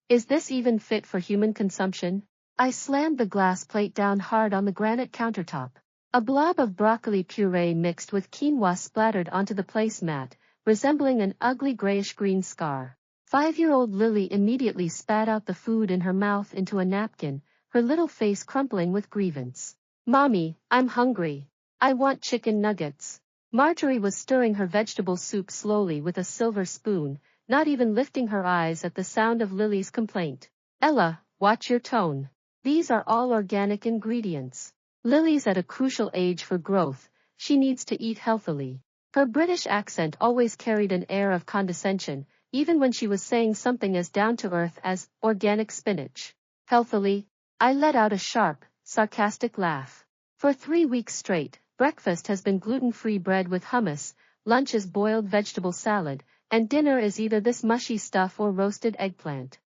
Is this even fit for human consumption? I slammed the glass plate down hard on the granite countertop. A blob of broccoli puree mixed with quinoa splattered onto the placemat, resembling an ugly grayish-green scar. 5-year-old Lily immediately spat out the food in her mouth into a napkin, her little face crumpling with grievance. "Mommy, I'm hungry. I want chicken nuggets." Marjorie was stirring her vegetable soup slowly with a silver spoon, not even lifting her eyes at the sound of Lily's complaint. "Ella, watch your tone. These are all organic ingredients. Lily's at a crucial age for growth, she needs to eat healthily." Her British accent always carried an air of condescension, even when she was saying something as down-to-earth as organic spinach. "Healthily?" I let out a sharp, sarcastic laugh. For 3 weeks straight, breakfast has been gluten-free bread with hummus, lunch is boiled vegetable salad, and dinner is either this mushy stuff or roasted eggplant.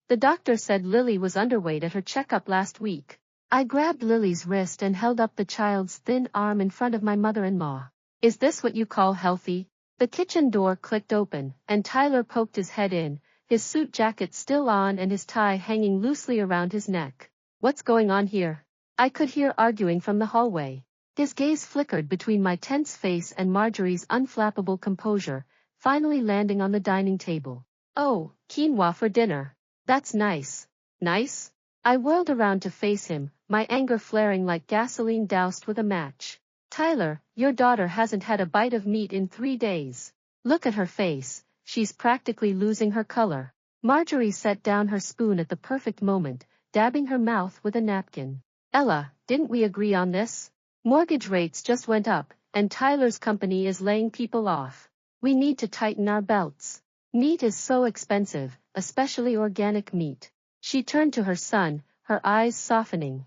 The doctor said Lily was underweight at her checkup last week. I grabbed Lily's wrist and held up the child's thin arm in front of my mother-in-law. "Is this what you call healthy?" The kitchen door clicked open, and Tyler poked his head in, his suit jacket still on and his tie hanging loosely around his neck. "What's going on here?" I could hear arguing from the hallway. His gaze flickered between my tense face and Marjorie's unflappable composure, finally landing on the dining table. "Oh, quinoa for dinner. That's nice." "Nice?" I whirled around to face him, my anger flaring like gasoline doused with a match. "Tyler, your daughter hasn't had a bite of meat in 3 days. Look at her face, she's practically losing her color." Marjorie set down her spoon at the perfect moment, dabbing her mouth with a napkin. "Ella, didn't we agree on this? Mortgage rates just went up, and Tyler's company is laying people off. We need to tighten our belts. Meat is so expensive, especially organic meat." She turned to her son, her eyes softening.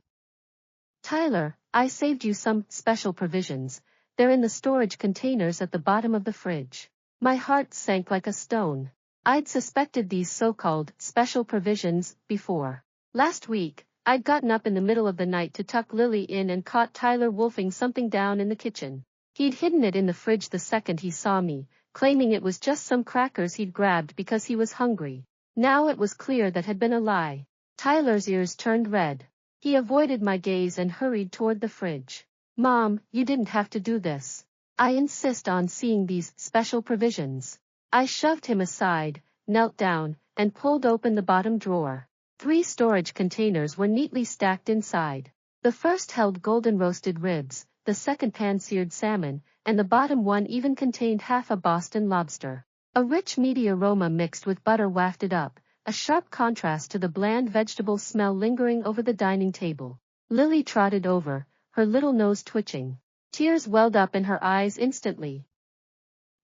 "Tyler, I saved you some special provisions. They're in the storage containers at the bottom of the fridge." My heart sank like a stone. I'd suspected these so-called special provisions before. Last week, I'd gotten up in the middle of the night to tuck Lily in and caught Tyler wolfing something down in the kitchen. He'd hidden it in the fridge the second he saw me, claiming it was just some crackers he'd grabbed because he was hungry. Now it was clear that had been a lie. Tyler's ears turned red. He avoided my gaze and hurried toward the fridge. "Mom, you didn't have to do this. I insist on seeing these special provisions." I shoved him aside, knelt down, and pulled open the bottom drawer. 3 storage containers were neatly stacked inside. The first held golden roasted ribs, the second pan-seared salmon, and the bottom one even contained half a Boston lobster. A rich meaty aroma mixed with butter wafted up, a sharp contrast to the bland vegetable smell lingering over the dining table. Lily trotted over, her little nose twitching. Tears welled up in her eyes instantly.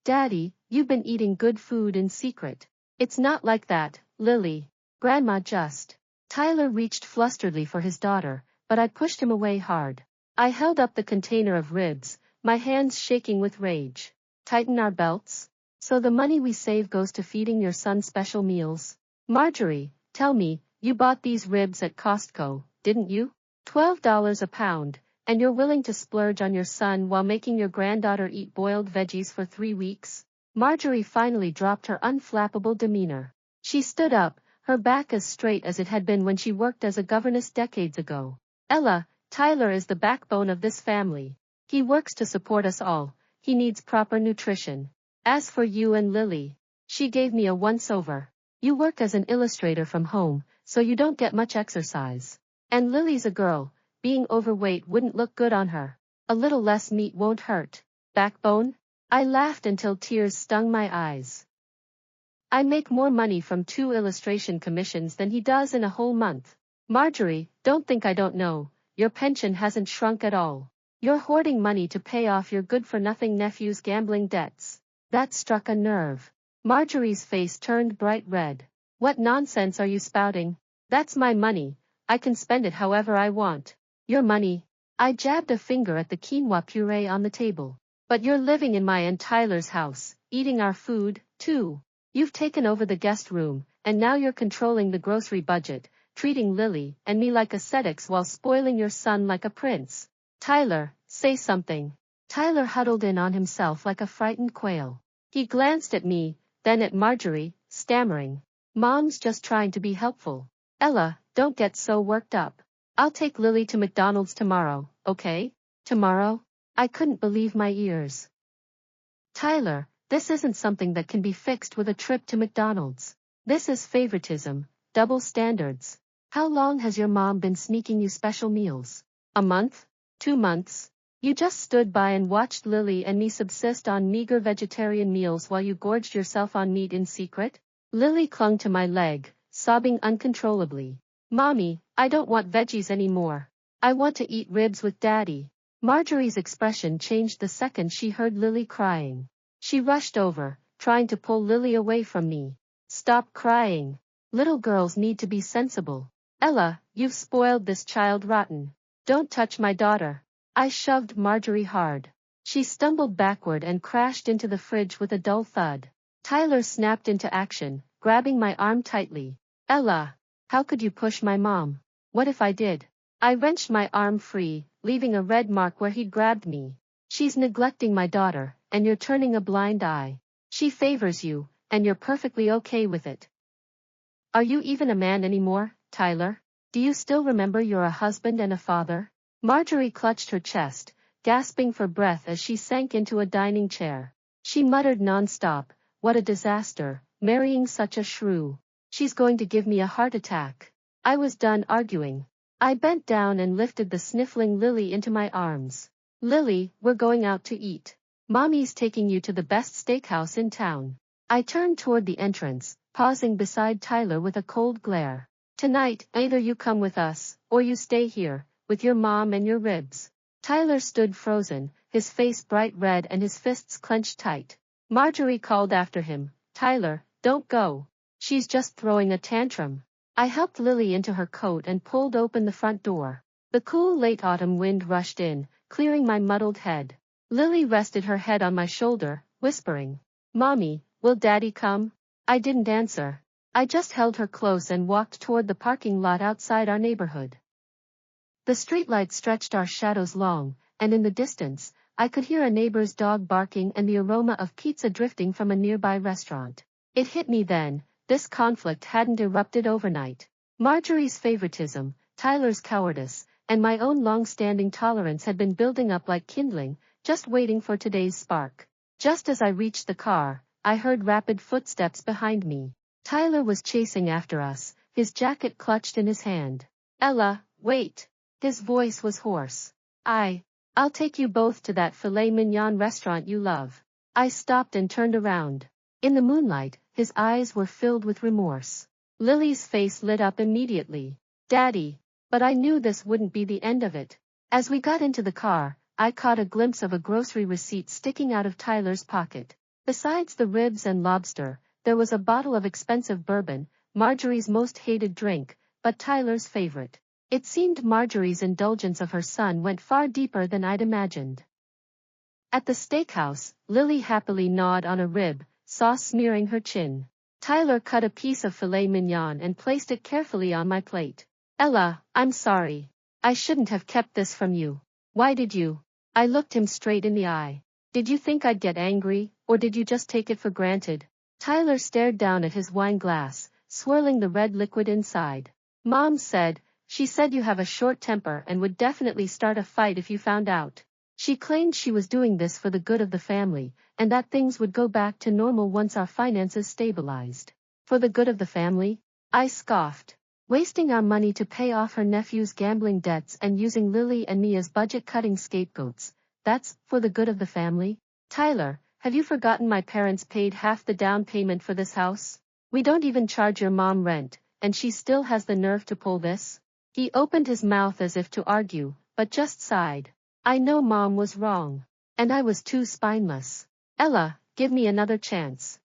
"Daddy, you've been eating good food in secret." "It's not like that, Lily. Grandma just..." Tyler reached flusteredly for his daughter, but I pushed him away hard. I held up the container of ribs, my hands shaking with rage. "Tighten our belts? So the money we save goes to feeding your son special meals? Marjorie, tell me, you bought these ribs at Costco, didn't you? $12 a pound, and you're willing to splurge on your son while making your granddaughter eat boiled veggies for 3 weeks? Marjorie finally dropped her unflappable demeanor. She stood up, her back as straight as it had been when she worked as a governess decades ago. "Ella, Tyler is the backbone of this family. He works to support us all, he needs proper nutrition. As for you and Lily," she gave me a once-over, "you work as an illustrator from home, so you don't get much exercise. And Lily's a girl, being overweight wouldn't look good on her. A little less meat won't hurt." "Backbone?" I laughed until tears stung my eyes. "I make more money from 2 illustration commissions than he does in a whole month. Marjorie, don't think I don't know, your pension hasn't shrunk at all. You're hoarding money to pay off your good-for-nothing nephew's gambling debts." That struck a nerve. Marjorie's face turned bright red. "What nonsense are you spouting? That's my money, I can spend it however I want." "Your money?" I jabbed a finger at the quinoa puree on the table. "But you're living in my and Tyler's house, eating our food, too. You've taken over the guest room, and now you're controlling the grocery budget, treating Lily and me like ascetics while spoiling your son like a prince. Tyler, say something." Tyler huddled in on himself like a frightened quail. He glanced at me, then at Marjorie, stammering, Mom's just trying to be helpful. Ella, don't get so worked up. I'll take Lily to McDonald's tomorrow, okay? Tomorrow? I couldn't believe my ears. Tyler, this isn't something that can be fixed with a trip to McDonald's. This is favoritism, double standards. How long has your mom been sneaking you special meals? A month? 2 months? You just stood by and watched Lily and me subsist on meager vegetarian meals while you gorged yourself on meat in secret? Lily clung to my leg, sobbing uncontrollably. Mommy, I don't want veggies anymore. I want to eat ribs with Daddy. Marjorie's expression changed the second she heard Lily crying. She rushed over, trying to pull Lily away from me. Stop crying. Little girls need to be sensible. Ella, you've spoiled this child rotten. Don't touch my daughter. I shoved Marjorie hard. She stumbled backward and crashed into the fridge with a dull thud. Tyler snapped into action, grabbing my arm tightly. Ella, how could you push my mom? What if I did? I wrenched my arm free, leaving a red mark where he'd grabbed me. She's neglecting my daughter, and you're turning a blind eye. She favors you, and you're perfectly okay with it. Are you even a man anymore, Tyler? Do you still remember you're a husband and a father? Marjorie clutched her chest, gasping for breath as she sank into a dining chair. She muttered non-stop, what a disaster, marrying such a shrew. She's going to give me a heart attack. I was done arguing. I bent down and lifted the sniffling Lily into my arms. Lily, we're going out to eat. Mommy's taking you to the best steakhouse in town. I turned toward the entrance, pausing beside Tyler with a cold glare. Tonight, either you come with us, or you stay here, with your mom and your ribs. Tyler stood frozen, his face bright red and his fists clenched tight. Marjorie called after him, Tyler, don't go. She's just throwing a tantrum. I helped Lily into her coat and pulled open the front door. The cool late autumn wind rushed in, clearing my muddled head. Lily rested her head on my shoulder, whispering, Mommy, will Daddy come? I didn't answer. I just held her close and walked toward the parking lot outside our neighborhood. The streetlights stretched our shadows long, and in the distance, I could hear a neighbor's dog barking and the aroma of pizza drifting from a nearby restaurant. It hit me then, this conflict hadn't erupted overnight. Marjorie's favoritism, Tyler's cowardice, and my own long-standing tolerance had been building up like kindling, just waiting for today's spark. Just as I reached the car, I heard rapid footsteps behind me. Tyler was chasing after us, his jacket clutched in his hand. Ella, wait. His voice was hoarse. I'll take you both to that filet mignon restaurant you love. I stopped and turned around. In the moonlight, his eyes were filled with remorse. Lily's face lit up immediately. Daddy. But I knew this wouldn't be the end of it. As we got into the car, I caught a glimpse of a grocery receipt sticking out of Tyler's pocket. Besides the ribs and lobster, there was a bottle of expensive bourbon, Marjorie's most hated drink, but Tyler's favorite. It seemed Marjorie's indulgence of her son went far deeper than I'd imagined. At the steakhouse, Lily happily gnawed on a rib, sauce smearing her chin. Tyler cut a piece of filet mignon and placed it carefully on my plate. Ella, I'm sorry. I shouldn't have kept this from you. Why did you? I looked him straight in the eye. Did you think I'd get angry, or did you just take it for granted? Tyler stared down at his wine glass, swirling the red liquid inside. Mom said, she said you have a short temper and would definitely start a fight if you found out. She claimed she was doing this for the good of the family, and that things would go back to normal once our finances stabilized. For the good of the family? I scoffed. Wasting our money to pay off her nephew's gambling debts and using Lily and me as budget-cutting scapegoats. That's for the good of the family? Tyler, have you forgotten my parents paid half the down payment for this house? We don't even charge your mom rent, and she still has the nerve to pull this? He opened his mouth as if to argue, but just sighed. I know Mom was wrong. And I was too spineless. Ella, give me another chance.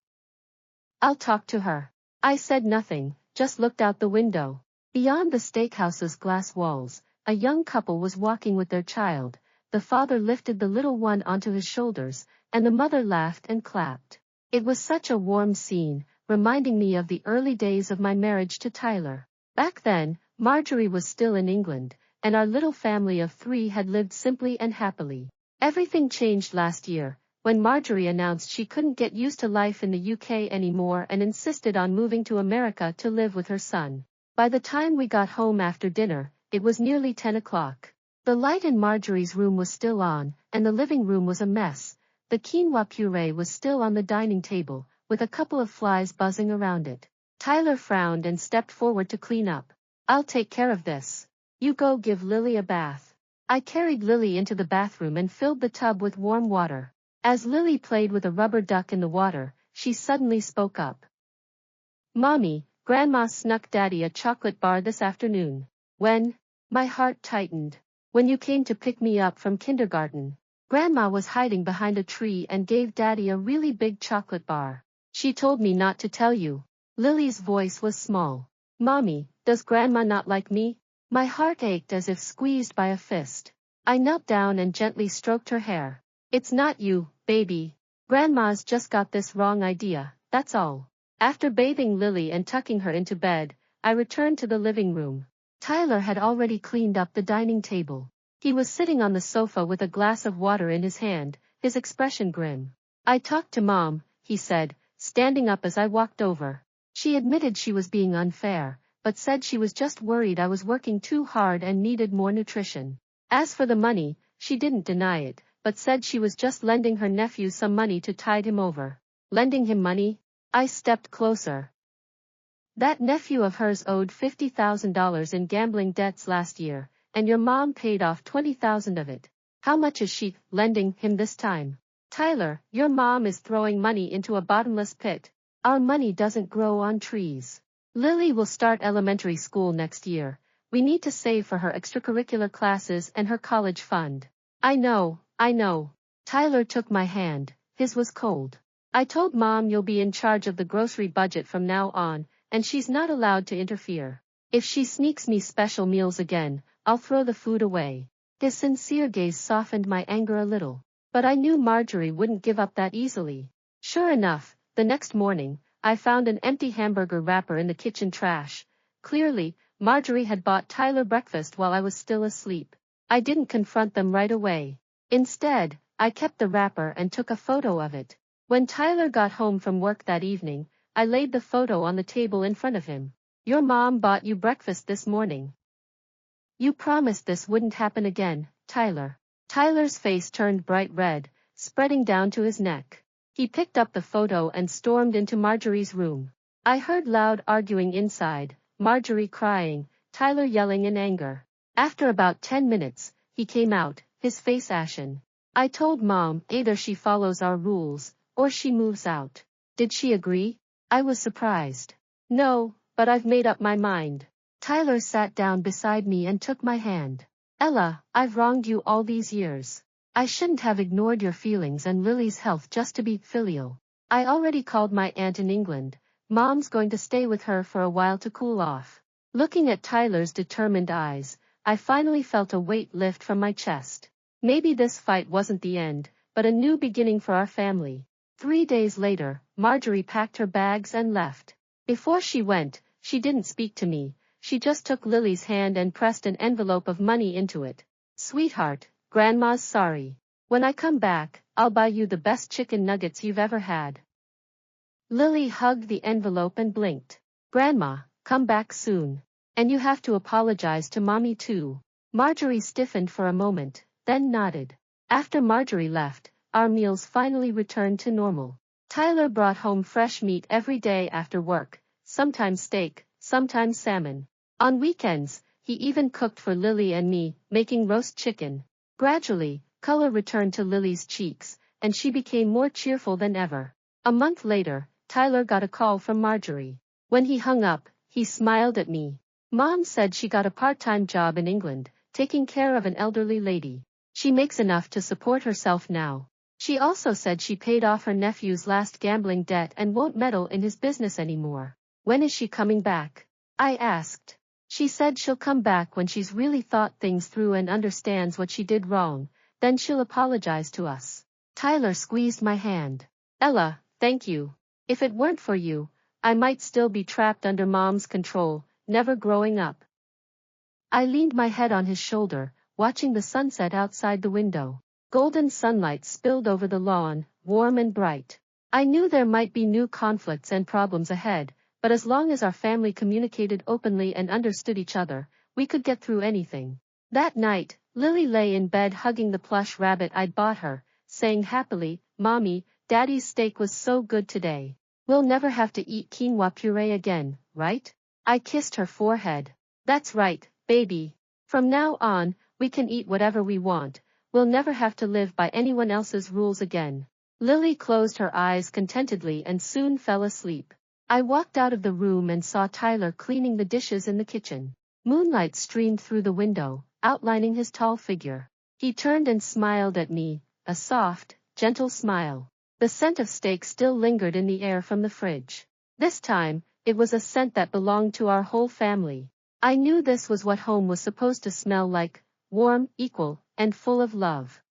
I'll talk to her. I said nothing, just looked out the window. Beyond the steakhouse's glass walls, a young couple was walking with their child. The father lifted the little one onto his shoulders, and the mother laughed and clapped. It was such a warm scene, reminding me of the early days of my marriage to Tyler. Back then, Marjorie was still in England, and our little family of 3 had lived simply and happily. Everything changed last year. when Marjorie announced she couldn't get used to life in the UK anymore and insisted on moving to America to live with her son. By the time we got home after dinner, it was nearly 10 o'clock. The light in Marjorie's room was still on, and the living room was a mess. The quinoa puree was still on the dining table, with a couple of flies buzzing around it. Tyler frowned and stepped forward to clean up. "I'll take care of this. You go give Lily a bath." I carried Lily into the bathroom and filled the tub with warm water. As Lily played with a rubber duck in the water, she suddenly spoke up. "Mommy, Grandma snuck Daddy a chocolate bar this afternoon." "When?" My heart tightened. "When you came to pick me up from kindergarten. Grandma was hiding behind a tree and gave Daddy a really big chocolate bar. She told me not to tell you." Lily's voice was small. "Mommy, does Grandma not like me?" My heart ached as if squeezed by a fist. I knelt down and gently stroked her hair. "It's not you, baby. Grandma's just got this wrong idea, that's all." After bathing Lily and tucking her into bed, I returned to the living room. Tyler had already cleaned up the dining table. He was sitting on the sofa with a glass of water in his hand, his expression grim. "I talked to Mom," he said, standing up as I walked over. "She admitted she was being unfair, but said she was just worried I was working too hard and needed more nutrition. As for the money, she didn't deny it, but said she was just lending her nephew some money to tide him over." Lending him money? I stepped closer. "That nephew of hers owed $50,000 in gambling debts last year, and your mom paid off $20,000 of it. How much is she lending him this time?" "Tyler, your mom is throwing money into a bottomless pit. Our money doesn't grow on trees. Lily will start elementary school next year. We need to save for her extracurricular classes and her college fund." I know. Tyler took my hand, his was cold. "I told Mom you'll be in charge of the grocery budget from now on, and she's not allowed to interfere. If she sneaks me special meals again, I'll throw the food away." His sincere gaze softened my anger a little. But I knew Marjorie wouldn't give up that easily. Sure enough, the next morning, I found an empty hamburger wrapper in the kitchen trash. Clearly, Marjorie had bought Tyler breakfast while I was still asleep. I didn't confront them right away. Instead, I kept the wrapper and took a photo of it. When Tyler got home from work that evening, I laid the photo on the table in front of him. "Your mom bought you breakfast this morning. You promised this wouldn't happen again, Tyler." Tyler's face turned bright red, spreading down to his neck. He picked up the photo and stormed into Marjorie's room. I heard loud arguing inside, Marjorie crying, Tyler yelling in anger. After about 10 minutes, he came out, his face ashen. "I told Mom either she follows our rules, or she moves out." "Did she agree?" I was surprised. "No, but I've made up my mind." Tyler sat down beside me and took my hand. "Ella, I've wronged you all these years. I shouldn't have ignored your feelings and Lily's health just to be filial. I already called my aunt in England. Mom's going to stay with her for a while to cool off." Looking at Tyler's determined eyes, I finally felt a weight lift from my chest. Maybe this fight wasn't the end, but a new beginning for our family. 3 days later, Marjorie packed her bags and left. Before she went, she didn't speak to me. She just took Lily's hand and pressed an envelope of money into it. "Sweetheart, Grandma's sorry. When I come back, I'll buy you the best chicken nuggets you've ever had." Lily hugged the envelope and blinked. "Grandma, come back soon. And you have to apologize to Mommy too." Marjorie stiffened for a moment, then nodded. After Marjorie left, our meals finally returned to normal. Tyler brought home fresh meat every day after work, sometimes steak, sometimes salmon. On weekends, he even cooked for Lily and me, making roast chicken. Gradually, color returned to Lily's cheeks, and she became more cheerful than ever. A month later, Tyler got a call from Marjorie. When he hung up, he smiled at me. "Mom said she got a part-time job in England, taking care of an elderly lady. She makes enough to support herself now. She also said she paid off her nephew's last gambling debt and won't meddle in his business anymore." "When is she coming back?" I asked. "She said she'll come back when she's really thought things through and understands what she did wrong, then she'll apologize to us." Tyler squeezed my hand. "Ella, thank you. If it weren't for you, I might still be trapped under Mom's control, never growing up." I leaned my head on his shoulder, watching the sunset outside the window. Golden sunlight spilled over the lawn, warm and bright. I knew there might be new conflicts and problems ahead, but as long as our family communicated openly and understood each other, we could get through anything. That night, Lily lay in bed hugging the plush rabbit I'd bought her, saying happily, "Mommy, Daddy's steak was so good today. We'll never have to eat quinoa puree again, right?" I kissed her forehead. "That's right, baby. From now on, we can eat whatever we want. We'll never have to live by anyone else's rules again." Lily closed her eyes contentedly and soon fell asleep. I walked out of the room and saw Tyler cleaning the dishes in the kitchen. Moonlight streamed through the window, outlining his tall figure. He turned and smiled at me, a soft, gentle smile. The scent of steak still lingered in the air from the fridge. This time, it was a scent that belonged to our whole family. I knew this was what home was supposed to smell like, warm, equal, and full of love.